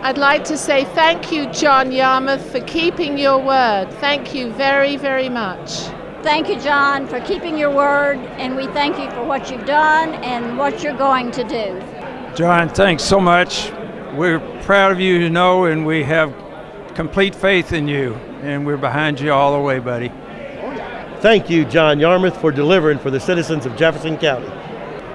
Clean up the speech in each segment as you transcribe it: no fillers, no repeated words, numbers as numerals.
I'd like to say thank you, John Yarmuth, for keeping your word. Thank you very, very much. Thank you, John, for keeping your word, and we thank you for what you've done and what you're going to do. John, thanks so much. We're proud of you, and we have complete faith in you, and we're behind you all the way, buddy. Thank you, John Yarmuth, for delivering for the citizens of Jefferson County.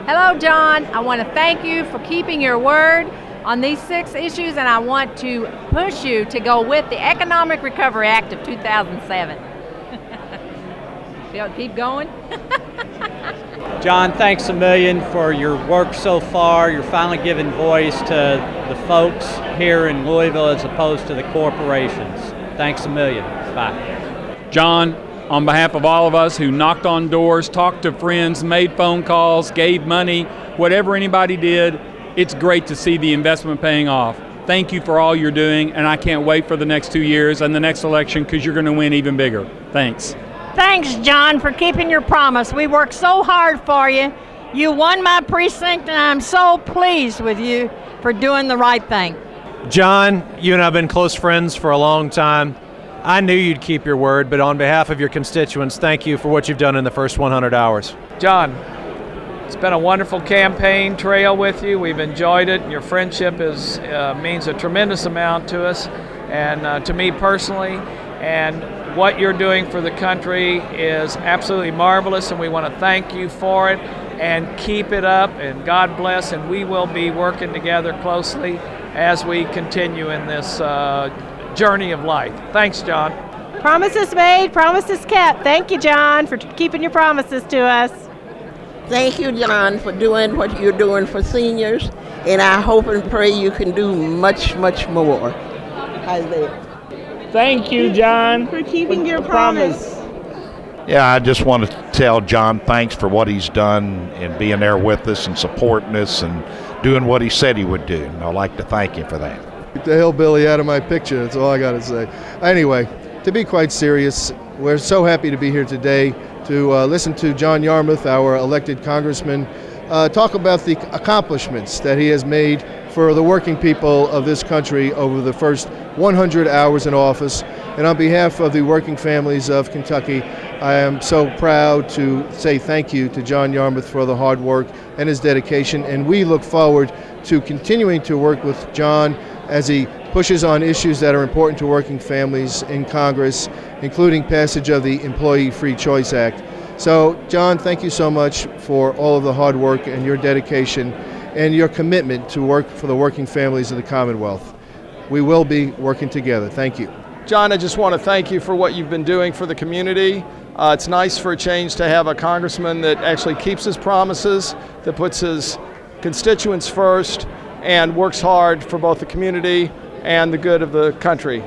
Hello, John. I want to thank you for keeping your word on these 6 issues, and I want to push you to go with the Economic Recovery Act of 2007. Keep going. John, thanks a million for your work so far. You're finally giving voice to the folks here in Louisville as opposed to the corporations. Thanks a million. Bye. John, on behalf of all of us who knocked on doors, talked to friends, made phone calls, gave money, whatever anybody did, it's great to see the investment paying off. Thank you for all you're doing, and I can't wait for the next 2 years and the next election because you're going to win even bigger. Thanks. Thanks, John, for keeping your promise. We worked so hard for you. You won my precinct, and I'm so pleased with you for doing the right thing. John, you and I have been close friends for a long time. I knew you'd keep your word, but on behalf of your constituents, thank you for what you've done in the first 100 hours. John, it's been a wonderful campaign trail with you. We've enjoyed it. Your friendship means a tremendous amount to us and to me personally. And what you're doing for the country is absolutely marvelous, and we want to thank you for it and keep it up, and God bless, and we will be working together closely as we continue in this journey of life. Thanks, John. Promises made, promises kept. Thank you, John, for keeping your promises to us. Thank you, John, for doing what you're doing for seniors, and I hope and pray you can do much, much more. Isaiah. Thank you, John, for keeping your promise. Yeah, I just want to tell John thanks for what he's done and being there with us and supporting us and doing what he said he would do. And I'd like to thank him for that. Get the hillbilly out of my picture, that's all I got to say. Anyway, to be quite serious, we're so happy to be here today to listen to John Yarmuth, our elected congressman, talk about the accomplishments that he has made for the working people of this country over the first 100 hours in office. And on behalf of the working families of Kentucky, I am so proud to say thank you to John Yarmuth for the hard work and his dedication. And we look forward to continuing to work with John as he pushes on issues that are important to working families in Congress, including passage of the Employee Free Choice Act. So, John, thank you so much for all of the hard work and your dedication and your commitment to work for the working families of the Commonwealth. We will be working together. Thank you. John, I just want to thank you for what you've been doing for the community. It's nice for a change to have a congressman that actually keeps his promises, that puts his constituents first, and works hard for both the community and the good of the country.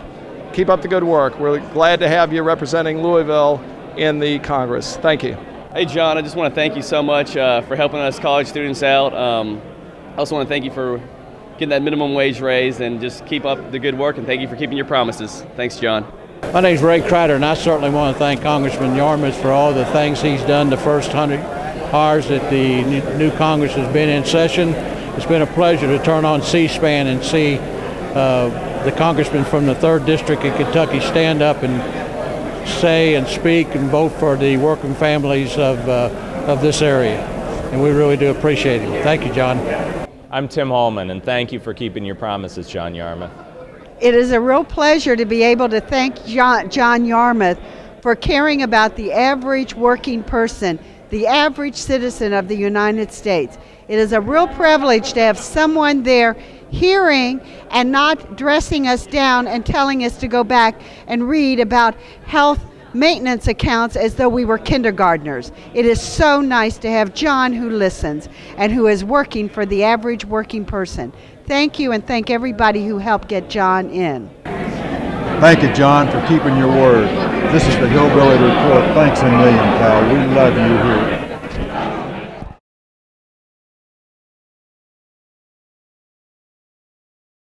Keep up the good work. We're glad to have you representing Louisville in the Congress. Thank you. Hey, John, I just want to thank you so much for helping us college students out. I also want to thank you for getting that minimum wage raised, and just keep up the good work, and thank you for keeping your promises. Thanks, John. My name's Ray Crider, and I certainly want to thank Congressman Yarmuth for all the things he's done the first 100 hours that the new Congress has been in session. It's been a pleasure to turn on C-SPAN and see the congressman from the 3rd District in Kentucky stand up and say and speak and vote for the working families of this area. And we really do appreciate it. Thank you, John. I'm Tim Hallman, and thank you for keeping your promises, John Yarmuth. It is a real pleasure to be able to thank John Yarmuth for caring about the average working person, the average citizen of the United States. It is a real privilege to have someone there hearing and not dressing us down and telling us to go back and read about health maintenance accounts as though we were kindergartners. It is so nice to have John who listens and who is working for the average working person. Thank you, and thank everybody who helped get John in. Thank you, John, for keeping your word. This is the Hillbilly Report. Thanks a million, pal. We love you here.